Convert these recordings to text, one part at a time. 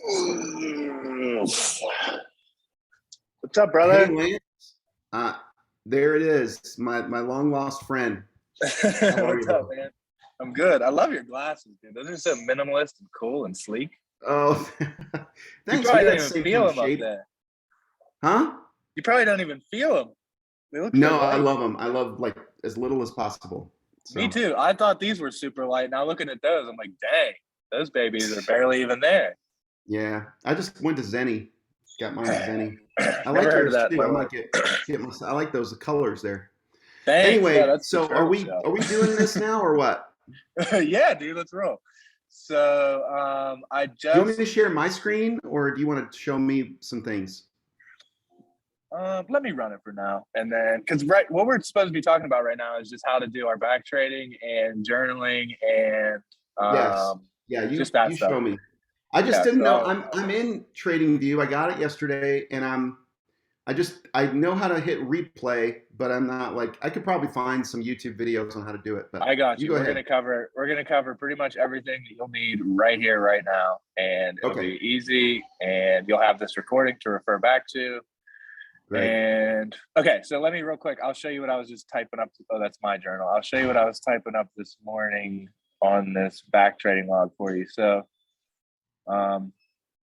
What's up, Hey, brother? Lance. Uh, there it is, my long lost friend. How are What's up, you? man? I'm good. I love your glasses, dude. Those are so minimalist and cool and sleek. Oh, You thanks. probably We don't got the even same kind feel of them up shape, there. huh? You probably don't even feel them. They look so No, I light. love them. I love like as little as possible. Me So too. I thought these were super light. Now looking at those, I'm like, dang, those babies are barely even there. yeah, I just went to Zenny, got mine at Zenny. I Never like heard of yours that in too. my I might life. get my. I like those colors there. Thanks. Yeah, Anyway, that's the so turtle shell. are we doing this now or what? Yeah, dude, let's roll. So I Do you want me just to share my screen or do you want to show me some things? let me run it for now, and then because what we're supposed to be talking about right now is just how to do our back trading and journaling and Yes. Yeah, just that you stuff. show me. I just Yeah. didn't know. So I'm in TradingView. I got it yesterday, and I know how to hit replay, but I'm not like I could probably find some YouTube videos on how to do it. But I got you you. go We're ahead. gonna cover pretty much everything that you'll need right here, right now, and it'll Okay, be easy. And you'll have this recording to refer back to. great. And okay, so let me real quick. I'll show you what I was just typing up. Oh, that's my journal. I'll show you what I was typing up this morning on this back trading log for you. So Um,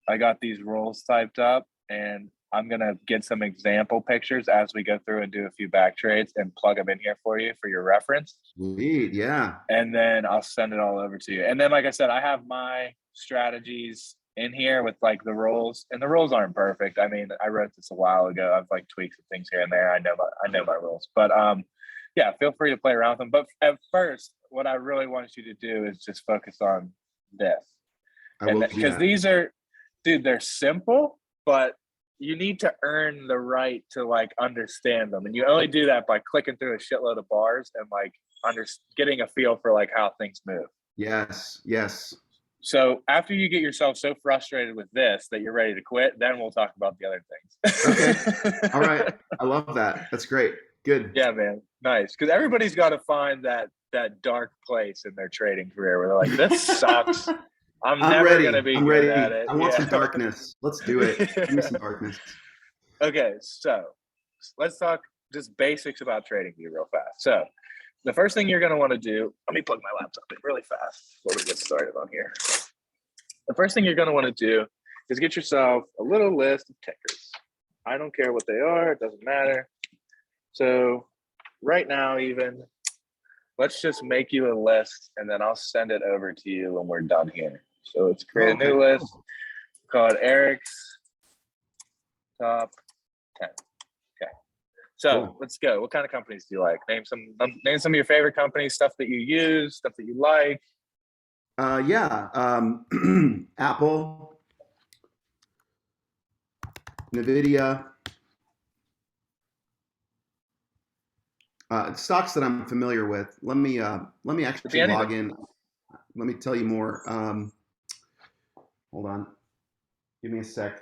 I got these roles typed up, and I'm gonna get some example pictures as we go through and do a few back trades and plug them in here for you for your reference. Sweet. Yeah. And then I'll send it all over to you. And then, like I said, I have my strategies in here with like the roles, and the roles aren't perfect. I mean, I wrote this a while ago. I've like tweaked some things here and there. I know my rules, but yeah, feel free to play around with them. But at first, what I really want you to do is just focus on this, I and will do because that. these are, dude, they're simple, but you need to earn the right to like understand them, and you only do that by clicking through a shitload of bars and like getting a feel for like how things move. Yes. Yes. So after you get yourself so frustrated with this that you're ready to quit, then we'll talk about the other Okay. All right. things. I love that. That's great. Good. Yeah, man, nice. Because everybody's got to find that dark place in their trading career where they're like, "This sucks. I'm I'm never gonna ready. be I'm good at ready. it." I want Yeah. some darkness. Let's do it. Give me some darkness. Okay, so let's talk just basics about TradingView real fast. So the first thing you're going to want to do, let me plug my laptop in really fast before we get started on here. The first thing you're going to want to do is get yourself a little list of tickers. I don't care what they are, it doesn't matter. So right now, even, let's just make you a list and then I'll send it over to you when we're done here. So let's create Oh, a okay. new list called Eric's Top 10. Okay. So Cool. let's go. What kind of companies do you like? Name some of your favorite companies, stuff that you use, stuff that you like. Yeah. Apple, Nvidia, stocks that I'm familiar with. Let me Could be actually anything. log in. Let me tell you more. Hold on. Give me a sec.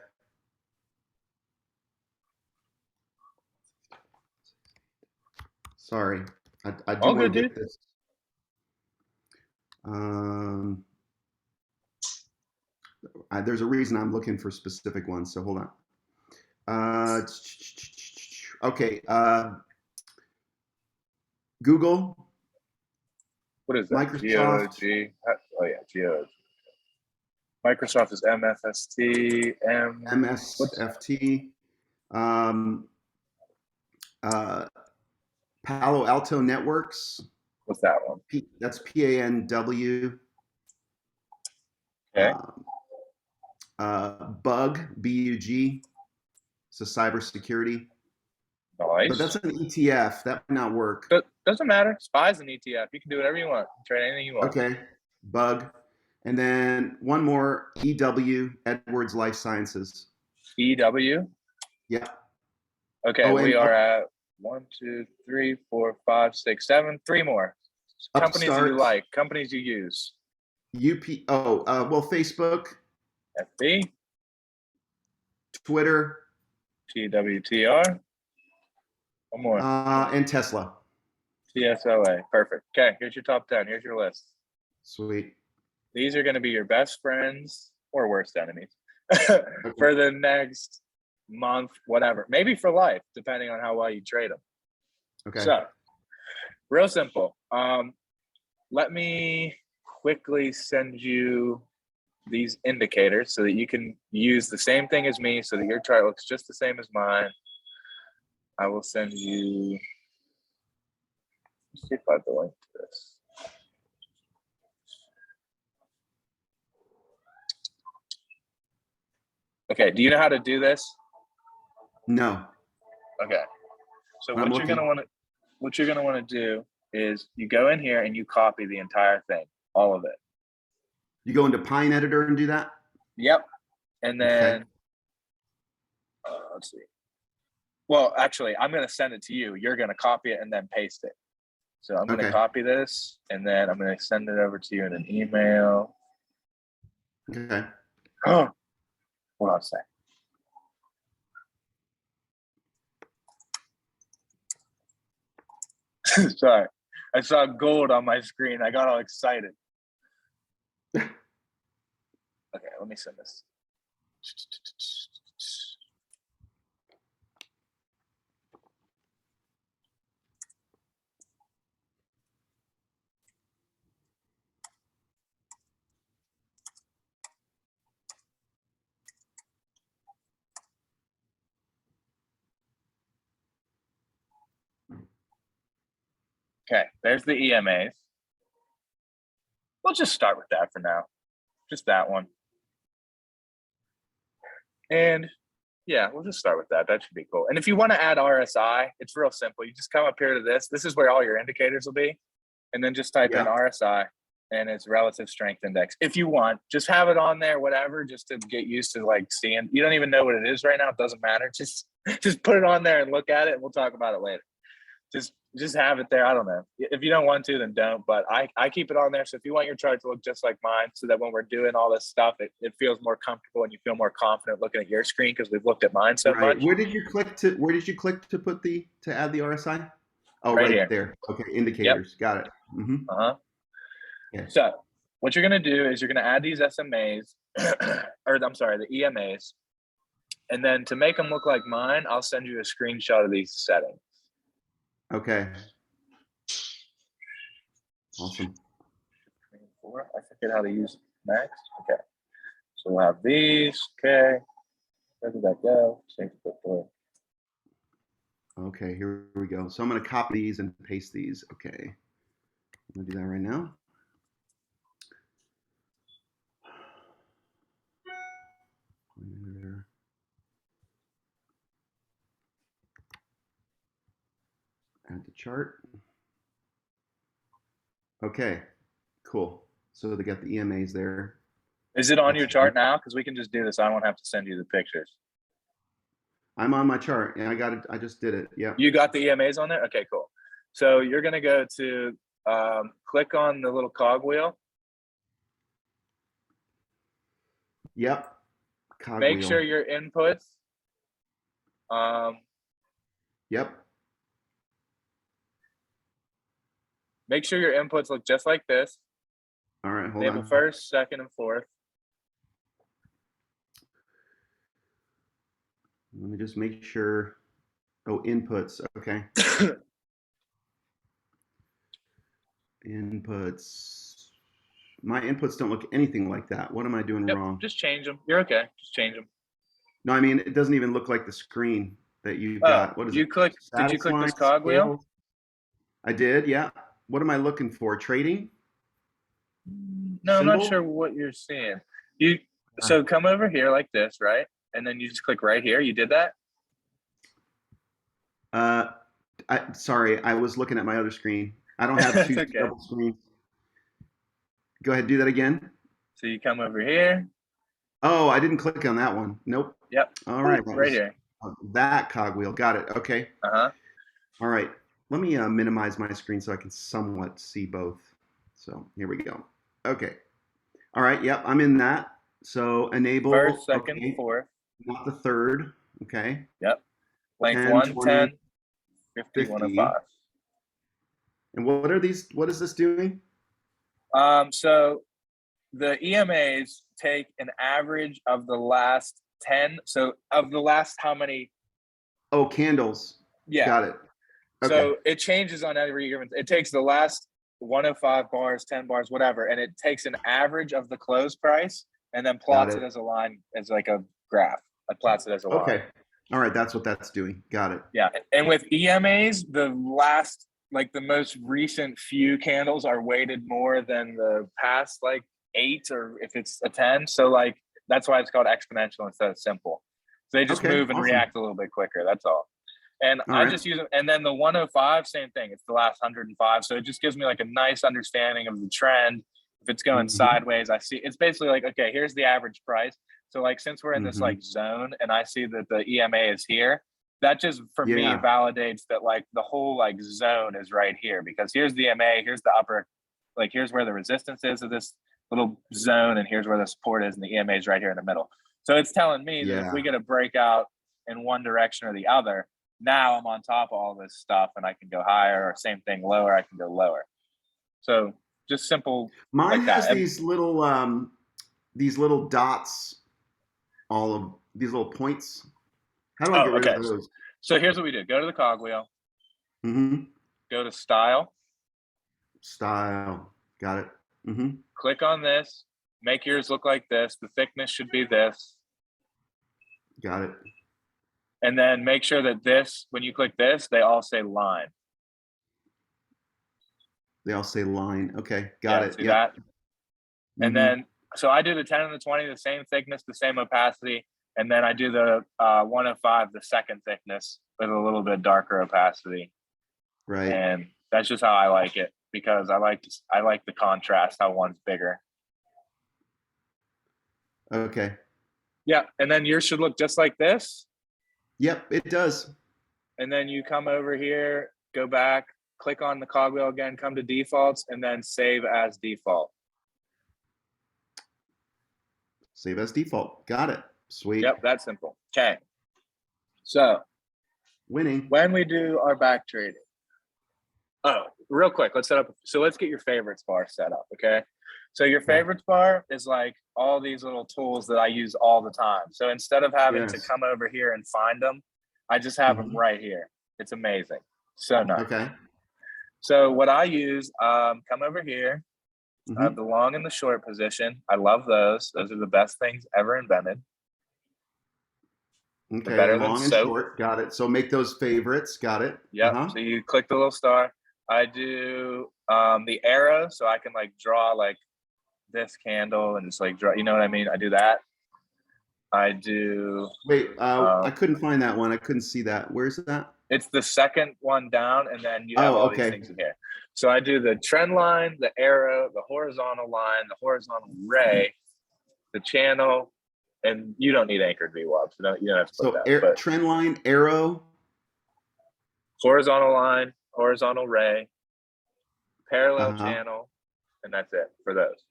Sorry. I do All want good, to dude. get this. Um, there's a reason I'm looking for specific ones. So hold on. Okay. Google, What is that? Microsoft, GOG. Oh yeah, GOG. Microsoft is MFST. What's MSFT, um, uh, Palo Alto Networks. what's that one? That's PANW. Okay. Bug, BUG. It's a cybersecurity, but Nice. that's an ETF. That might not work. But doesn't matter. SPY's an ETF. You can do whatever you want. Trade anything you want. Okay, Bug, and then one more, EW, Edwards Life Sciences. EW. Yeah. Okay, Oh, we and are at 1, 2, 3, 4, 5, 6, 7. Three more. Companies that you Upstart, like. Companies you use. UP. Oh, well, Facebook, FB. Twitter, TWTR. One more. and Tesla. TSOA. Perfect. Okay, here's your top 10. Here's your list. Sweet. These are going to be your best friends or worst enemies. for the next month, whatever, maybe for life, depending on how well you trade them. Okay. So, real simple. Let me quickly send you these indicators so that you can use the same thing as me so that your chart looks just the same as mine. I will send you, let's see if I have the link to this. Okay, do you know how to do this? No. Okay. So I'm what you're gonna want to do is you go in here and you copy the entire thing, all of it. You go into Pine Editor and do that? Yep. And then let's see. Well, actually, I'm gonna send it to you. You're gonna copy it and then paste it. So I'm gonna copy this and then I'm gonna send it over to you in an email. Okay. Oh, hold on a sec. Sorry, I saw gold on my screen. I got all excited. Okay, let me send this. Okay, there's the EMAs. We'll just start with that for now. Just that one. And yeah, we'll just start with that. That should be cool. And if you want to add RSI, it's real simple. You just come up here to this. This is where all your indicators will be. And then just type in RSI and its relative strength index. If you want, just have it on there, whatever, just to get used to like seeing. You don't even know what it is right now. It doesn't matter. Just put it on there and look at it and we'll talk about it later. Just have it there. I don't know. If you don't want to, then don't. But I keep it on there. So if you want your chart to look just like mine, so that when we're doing all this stuff, it feels more comfortable and you feel more confident looking at your screen because we've looked at mine so much. Where did you click to put to add the RSI? Oh, right here. There. Okay, indicators. Got it. Okay. So what you're gonna do is you're gonna add these SMAs, or I'm sorry, the EMAs, and then to make them look like mine, I'll send you a screenshot of these settings. Okay. Awesome. I forget how to use Max. Okay. So we'll have these. Okay. Where did that go? Save it before. Okay, here we go. So I'm going to copy these and paste these. Okay. I'm going to do that right now. Add the chart. Okay, cool. So they got the EMAs there. Is it on your chart now? Because we can just do this. I won't have to send you the pictures. I'm on my chart. Yeah, I got it. I just did it. Yeah. You got the EMAs on there? Okay, cool. So you're going to go to click on the little cogwheel. Yep. Cogwheel. Make sure your inputs. Yep. Make sure your inputs look just like this. All right, hold Enable on. first, second, and fourth. Let me just make sure. Oh, inputs. Okay. Inputs. My inputs don't look anything like that. What am I doing wrong? Just change them. You're okay. Just change them. No, I mean, it doesn't even look like the screen that you've got. What is it? Did you click this cogwheel? I did, yeah. What am I looking for? Trading? No, symbol? I'm not sure what you're seeing. So come over here like this, right? And then you just click right here. You did that? Sorry, I was looking at my other screen. I don't have two double screens. Go ahead, do that again. So you come over here. Oh, I didn't click on that one. Nope. Yep. All right. Right here. That cogwheel. Got it. Okay. Uh-huh. All right. Let me minimize my screen so I can somewhat see both. So here we go. Okay. All right. Yep. I'm in that. So enable. First, second, fourth. Not the third. Okay. Yep. Length 110, 50, 105. And what are these? What is this doing? So the EMAs take an average of the last 10. So of the last how many? Oh, candles. Yeah. Got it. Okay. So it changes on every given. It takes the last 105 bars, 10 bars, whatever, and it takes an average of the close price and then plots it as a line, as like a graph. It plots it as a line. Okay. All right. That's what that's doing. Got it. Yeah. And with EMAs, the last, like the most recent few candles are weighted more than the past like 8, or if it's a 10. So like that's why it's called exponential instead of simple. So they just move and react a little bit quicker. That's all. And I just use it. And then the 105, same thing. It's the last 105. So it just gives me like a nice understanding of the trend. If it's going sideways, I see it's basically like, okay, here's the average price. So like, since we're in this like zone and I see that the EMA is here, that just for me validates that like the whole like zone is right here, because here's the EMA, here's the upper, like here's where the resistance is of this little zone, and here's where the support is, and the EMA is right here in the middle. So it's telling me that if we get a breakout in one direction or the other, now I'm on top of all this stuff and I can go higher, or same thing, lower, I can go lower. So just simple. Mine like has that. these little dots, all of these little points. How do I get rid of those? So here's what we do. Go to the cogwheel. Go to style. Style. Got it. Click on this. Make yours look like this. The thickness should be this. Got it. And then make sure that this, when you click this, they all say line. They all say line. Okay, got it. See that? And then, so I do the 10 and the 20, the same thickness, the same opacity. And then I do the 105, the second thickness with a little bit darker opacity. Right. And that's just how I like it, because I like the contrast, how one's bigger. Okay. Yeah. And then yours should look just like this. Yep, it does. And then you come over here, go back, click on the cogwheel again, come to defaults, and then save as default. Save as default. Got it. Sweet. Yep, that's simple. Okay. So winning. When we do our back trading. Oh, real quick, let's set up. So let's get your favorites bar set up. Okay. So your favorites bar is like all these little tools that I use all the time. So instead of having to come over here and find them, I just have them right here. It's amazing. So nice. Okay. So what I use, come over here. I have the long and the short position. I love those. Those are the best things ever invented. Okay, better long and short. Got it. So make those favorites. Got it. Yep. So you click the little star. I do the arrow, so I can like draw like this candle and just like draw. You know what I mean? I do that. I do. Wait, I couldn't find that one. I couldn't see that. Where's that? It's the second one down, and then you have all these things in here. So I do the trend line, the arrow, the horizontal line, the horizontal ray, the channel, and you don't need anchored VWAP. So you don't have to put that. Trend line, arrow, horizontal line, horizontal ray, parallel channel, and that's it for those.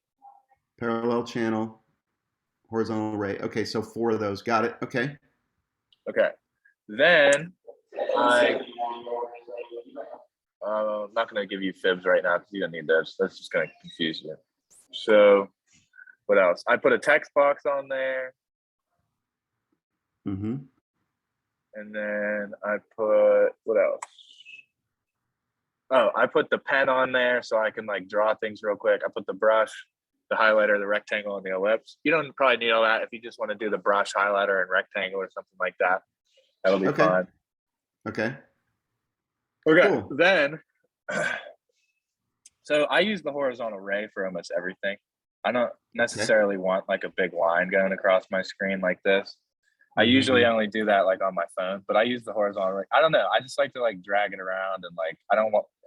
Parallel channel, horizontal ray. Okay, so 4 of those. Got it. Okay. Okay. Then I'm not going to give you fibs right now because you don't need those. That's just going to confuse you. So what else? I put a text box on there. And then I put, what else? Oh, I put the pen on there so I can like draw things real quick. I put the brush, the highlighter, the rectangle, and the ellipse. You don't probably need all that if you just want to do the brush, highlighter, and rectangle or something like that. That'll be fine. Okay. Cool. Then, so I use the horizontal ray for almost everything. I don't necessarily want like a big line going across my screen like this. I usually only do that like on my phone, but I use the horizontal ray. I don't know. I just like to like drag it around and like,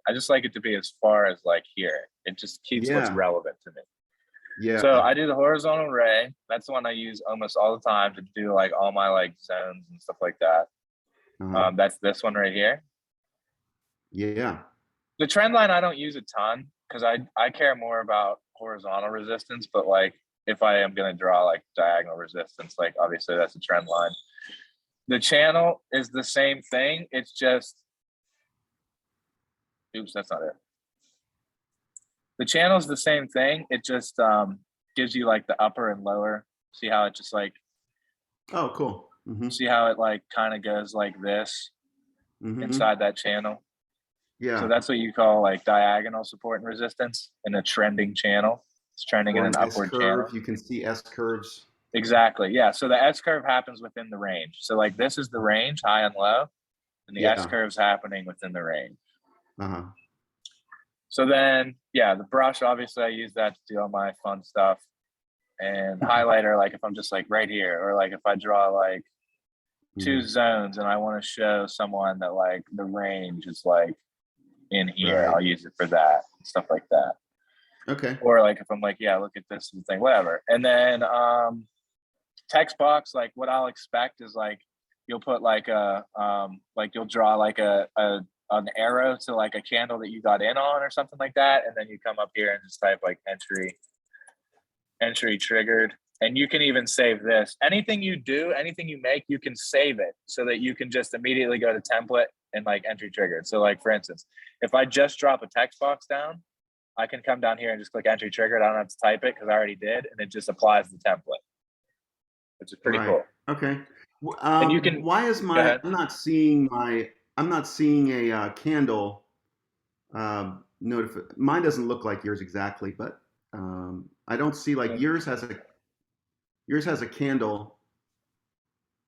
I just like it to be as far as like here. It just keeps what's relevant to me. Yeah. So I do the horizontal ray. That's the one I use almost all the time to do like all my like zones and stuff like that. That's this one right here. Yeah. The trend line I don't use a ton because I care more about horizontal resistance, but like if I am going to draw like diagonal resistance, like obviously that's a trend line. The channel is the same thing. It's just, oops, that's not it. The channel is the same thing. It just, gives you like the upper and lower. See how it just like, Oh, cool. see how it like kind of goes like this inside that channel. So Yeah. that's what you call like diagonal support and resistance in a trending channel. It's trending in an upward channel. You can see S curves. Exactly. Yeah. So the S curve happens within the range. So like this is the range, high and low, and the S curve's happening within the range. So then, yeah, the brush, obviously I use that to do all my fun stuff. And highlighter, like if I'm just like right here, or like if I draw like two zones and I want to show someone that like the range is like in here, I'll use it for that, stuff like that. Okay. Or like if I'm like, yeah, look at this thing, whatever. And then text box, like what I'll expect is like you'll put like a like you'll draw like an arrow to like a candle that you got in on or something like that, and then you come up here and just type like entry triggered. And you can even save this. Anything you do, anything you make, you can save it so that you can just immediately go to template and like entry triggered. So like for instance, if I just drop a text box down, I can come down here and just click entry triggered. I don't have to type it because I already did, and it just applies the template, which is pretty cool. Okay. And you can. Why is my? I'm not seeing a candle notify. Mine doesn't look like yours exactly, but I don't see like yours has a candle,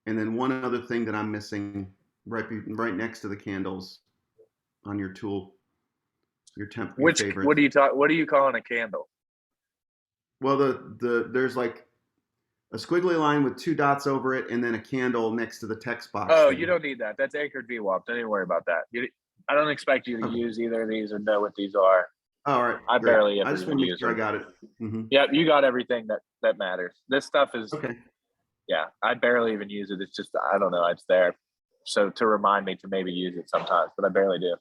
and then one other thing that I'm missing right next to the candles on your tool. Your favorite. What do you calling a candle? Well, there's like a squiggly line with two dots over it, and then a candle next to the text box. Oh, you don't need that. That's anchored VWAP. Don't even worry about that. I don't expect you to use either of these or know what these are. All right. I barely ever I just want to make sure I them. got it. Yep, you got everything that matters. This stuff is okay. Yeah, I barely even use it. It's just I don't know. It's there, so to remind me to maybe use it sometimes, but I barely do.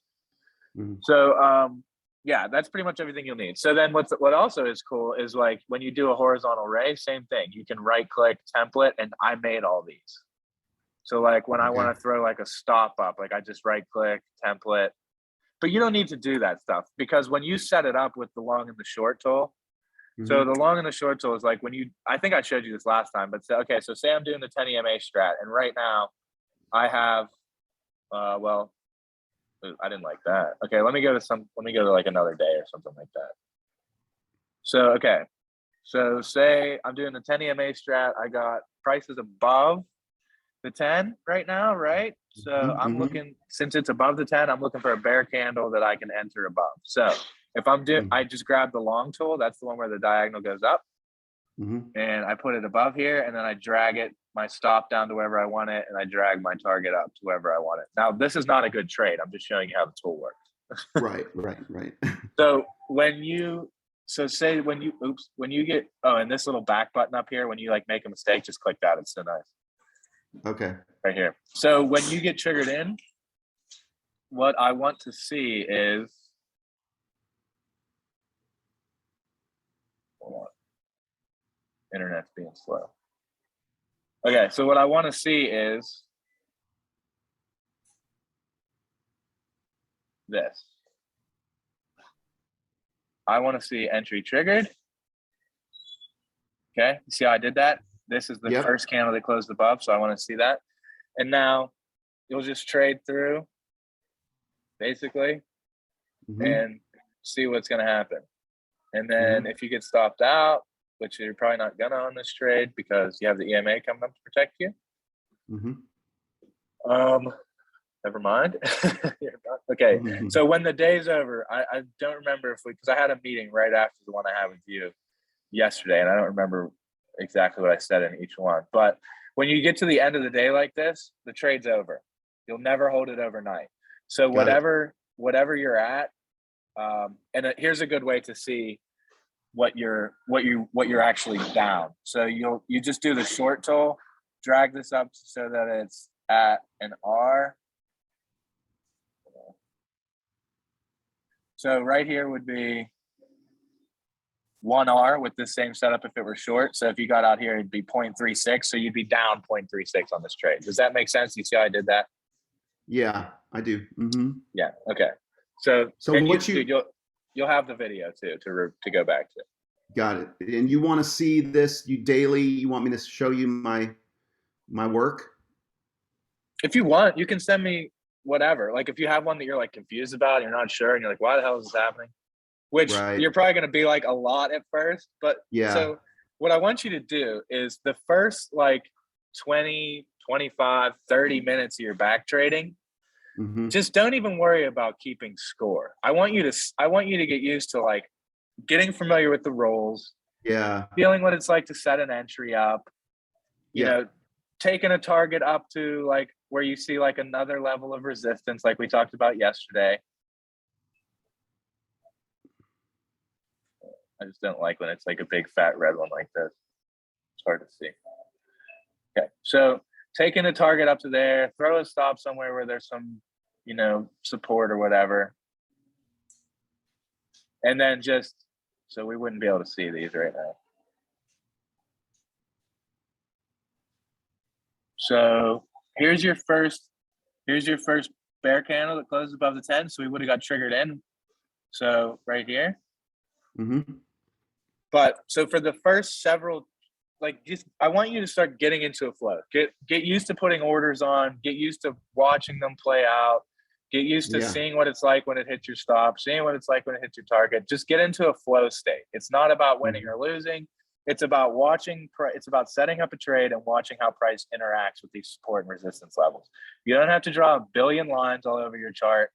So yeah, that's pretty much everything you'll need. So then what also is cool is like when you do a horizontal ray, same thing. You can right click template, and I made all these. So like when I want to throw like a stop up, like I just right click template, but you don't need to do that stuff because when you set it up with the long and the short tool, so the long and the short tool is like when I think I showed you this last time, but okay, so say I'm doing the 10 EMA strat, and right now I have, well, I didn't like that. Okay, let me go to like another day or something like that. So, okay. So say I'm doing the 10 EMA strat. I got prices above the 10 right now, right? So I'm looking, since it's above the 10, I'm looking for a bear candle that I can enter above. So if I'm doing, I just grab the long tool. That's the one where the diagonal goes up. And I put it above here, and then I drag it, my stop down to wherever I want it, and I drag my target up to wherever I want it. Now, this is not a good trade. I'm just showing you how the tool works. Right. So when you get, and this little back button up here, when you like make a mistake, just click that. It's so nice. Okay. Right here. So when you get triggered in, what I want to see is, hold on. Internet's being slow. Okay, so what I want to see is this. I want to see entry triggered. Okay, you see how I did that? This is the first candle that closed above, so I want to see that. And now you'll just trade through, basically, and see what's going to happen. And then if you get stopped out, which you're probably not gonna on this trade because you have the EMA coming up to protect you. Never mind. Okay, so when the day's over, I don't remember because I had a meeting right after the one I had with you yesterday, and I don't remember exactly what I said in each one. But when you get to the end of the day like this, the trade's over. You'll never hold it overnight. So whatever you're at, and here's a good way to see what you're actually down. So you just do the short tool, drag this up so that it's at an R. So right here would be 1R with the same setup if it were short. So if you got out here, it'd be 0.36. So you'd be down 0.36 on this trade. Does that make sense? You see how I did that? Yeah, I do. Yeah. Okay. So what you'll have the video too to go back to. Got it. And you want to see this you daily? You want me to show you my work? If you want, you can send me whatever. Like if you have one that you're like confused about, you're not sure, and you're like, why the hell is this happening? Which Right. you're probably going to be like a lot at first. But Yeah. so what I want you to do is the first like 20, 25, 30 minutes of your back trading, Hmm. just don't even worry about keeping score. I want you to get used to like getting familiar with the roles, Yeah. feeling what it's like to set an entry up, you Yeah. know, taking a target up to like where you see like another level of resistance, like we talked about yesterday. I just don't like when it's like a big fat red one like this. It's hard to see. Okay, so taking a target up to there, throw a stop somewhere where there's some, support or whatever. And then just, so we wouldn't be able to see these right now. So here's your first bear candle that closes above the 10. So we would have got triggered in. So right here. Hmm. But so for the first several, like just I want you to start getting into a flow. Get used to putting orders on, get used to watching them play out, get used to Yeah. seeing what it's like when it hits your stop, seeing what it's like when it hits your target. Just get into a flow state. It's not about winning or losing. It's about it's about setting up a trade and watching how price interacts with these support and resistance levels. You don't have to draw a billion lines all over your chart.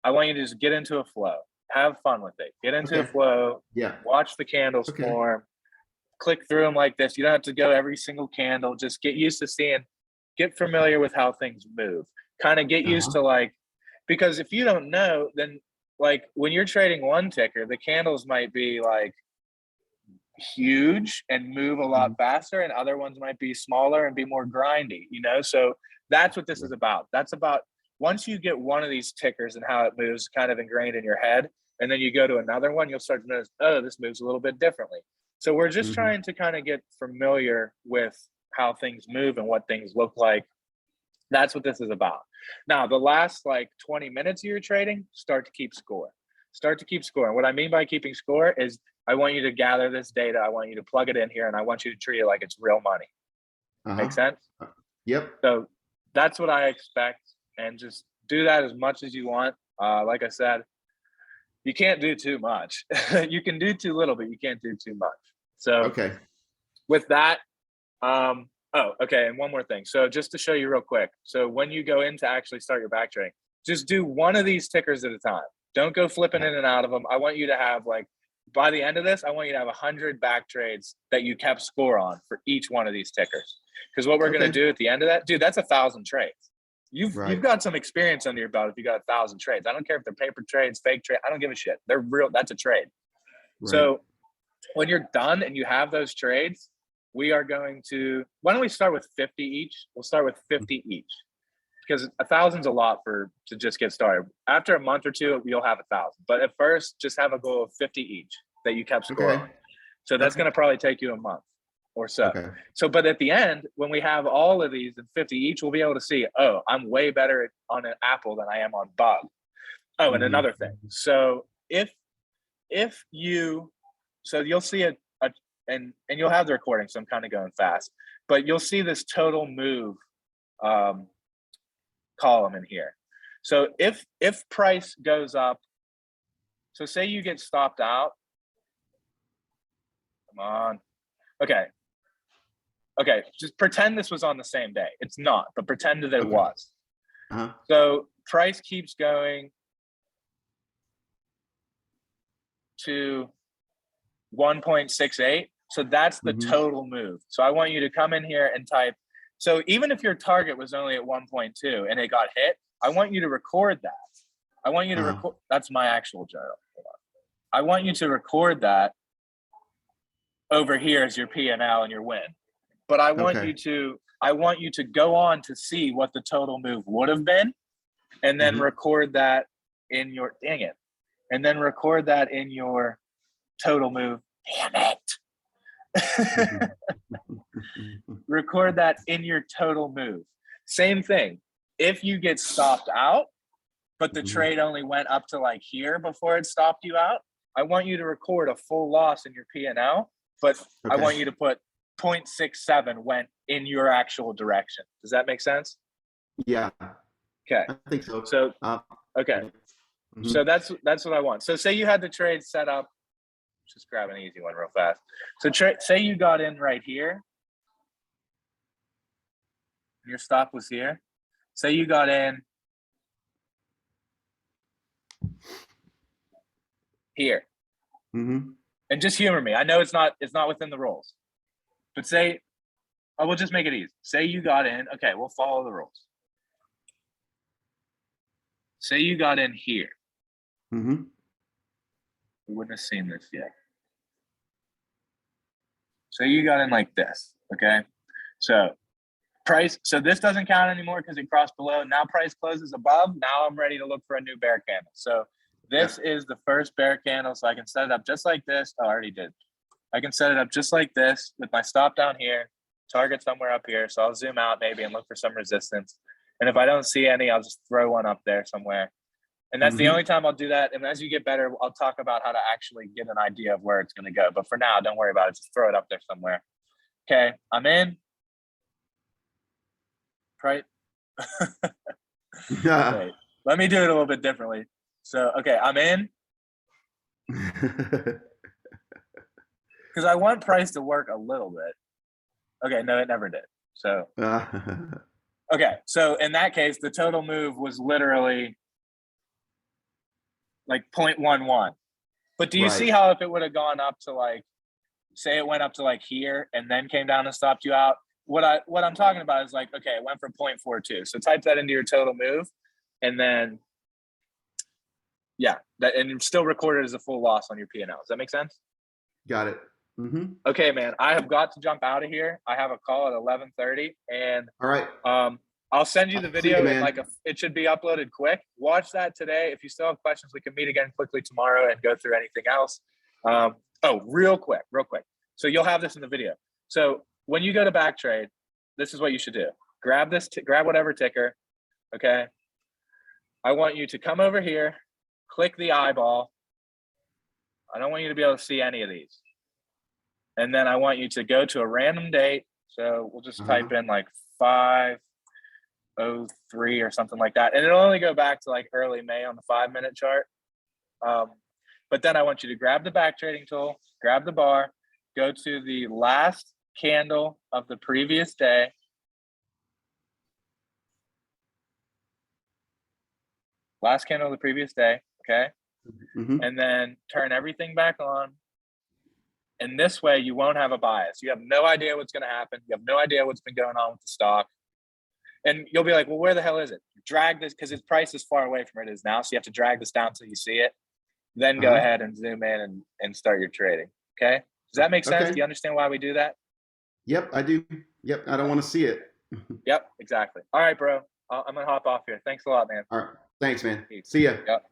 I want you to just get into a flow. Have fun with it. Get into a Okay. flow. Yeah. Watch the candles Okay. form. Click through them like this. You don't have to go every single candle. Just get used to get familiar with how things move. Kind of get used Uh-huh. to like, because if you don't know, then like when you're trading one ticker, the candles might be like huge and move a lot Mhm. faster, and other ones might be smaller and be more grindy. So that's what this is Right. about. That's about once you get one of these tickers and how it moves kind of ingrained in your head, and then you go to another one, you'll start to notice, oh, this moves a little bit differently. So we're just Mhm. trying to kind of get familiar with how things move and what things look like. That's what this is about. Now, the last like 20 minutes of your trading, start to keep score. Start to keep score. And what I mean by keeping score is I want you to gather this data. I want you to plug it in here, and I want you to treat it like it's real money. Make Uh-huh. sense? Yep. So that's what I expect. And just do that as much as you want. Like I said, you can't do too much. You can do too little, but you can't do too much. So Okay. with that, oh, okay. And one more thing. So just to show you real quick. So when you go in to actually start your back trading, just do one of these tickers at a time. Don't go flipping Yeah. in and out of them. I want you to have like, by the end of this, I want you to have 100 back trades that you kept score on for each one of these tickers. Because what we're going to Okay. do at the end of that, dude, that's 1,000 trades. You've Right. got some experience under your belt if you got 1,000 trades. I don't care if they're paper trades, fake trade. I don't give a shit. They're real. That's a trade. Right. So when you're done and you have those trades, we are going to, why don't we start with 50 each? We'll start with 50 each because 1,000's a lot to just get started. After a month or two, you'll have 1,000. But at first, just have a goal of 50 each that you kept score Okay. on. So that's Okay. going to probably take you a month or so. Okay. So, but at the end, when we have all of these and 50 each, we'll be able to see, oh, I'm way better on an apple than I am on bug. Oh, and Mhm. another thing. So if you, so you'll see and you'll have the recording, so I'm kind of going fast, but you'll see this total move column in here. So if price goes up, so say you get stopped out, come on, okay, just pretend this was on the same day. It's not, but pretend that it Okay. was. Uh-huh. So price keeps going to 1.68. So that's the Mhm. total move. So I want you to come in here and type. So even if your target was only at 1.2 and it got hit, I want you to record that. I want you to Uh-huh. record. That's my actual journal. I want you to record that over here as your P&L and your win. But I want Okay. you to go on to see what the total move would have been, and then Mhm. record that in your and then record that in your total move. Damn it. Mhm. Record that in your total move. Same thing. If you get stopped out, but the Mhm. trade only went up to like here before it stopped you out, I want you to record a full loss in your P&L, but I Okay. want you to put 0.67 went in your actual direction. Does that make sense? Yeah, Okay. I think so. So, okay. Mhm. So that's what I want. So say you had the trade set up. Just grab an easy one real fast. So say you got in right here. Your stop was here. Say you got in here. Mhm. And just humor me. I know it's not within the rules. But say, I will just make it easy. Say you got in. Okay, we'll follow the rules. Say you got in here. Mhm. We wouldn't have seen this yet. So you got in like this, okay? So price, so this doesn't count anymore because it crossed below. Now price closes above. Now I'm ready to look for a new bear candle. So this is the first bear candle. So I can set it up just like this. Oh, I already did. I can set it up just like this with my stop down here, target somewhere up here. So I'll zoom out maybe and look for some resistance. And if I don't see any, I'll just throw one up there somewhere. And that's the only time I'll do that. And as you get better, I'll talk about how to actually get an idea of where it's going to go. But for now, don't worry about it. Just throw it up there somewhere. Okay, I'm in. Right. Wait, let me do it a little bit differently. So, okay, I'm in because I want price to work a little bit. Okay, no, it never did. So, okay, so in that case, the total move was literally like 0.11. But do you see how if it would have gone up to like, say it went up to like here and then came down and stopped you out? What I'm talking about is like, okay, it went for 0.42. So type that into your total move, and then yeah, that and still recorded as a full loss on your P&L. Does that make sense? Got it. Mm-hmm. Okay, man. I have got to jump out of here. I have a call at 11:30, and all right. I'll send you the video. You, and like it should be uploaded quick. Watch that today. If you still have questions, we can meet again quickly tomorrow and go through anything else. Real quick. So you'll have this in the video. So when you go to back trade, this is what you should do. Grab this, grab whatever ticker. Okay. I want you to come over here, click the eyeball. I don't want you to be able to see any of these. And then I want you to go to a random date. So we'll just type in like 5:03 or something like that. And it'll only go back to like early May on the 5-minute chart. But then I want you to grab the back trading tool, grab the bar, go to the last candle of the previous day. Last candle of the previous day, okay? And then turn everything back on. And this way you won't have a bias. You have no idea what's going to happen. You have no idea what's been going on with the stock. And you'll be like, well, where the hell is it? Drag this, because its price is far away from where it is now. So you have to drag this down till you see it. Then go ahead and zoom in and start your trading. Okay? Does that make sense? Do you understand why we do that? Yep, I do. Yep, I don't want to see it. Yep, exactly. All right, bro. I'm going to hop off here. Thanks a lot, man. All right. Thanks, man. See ya. Yep.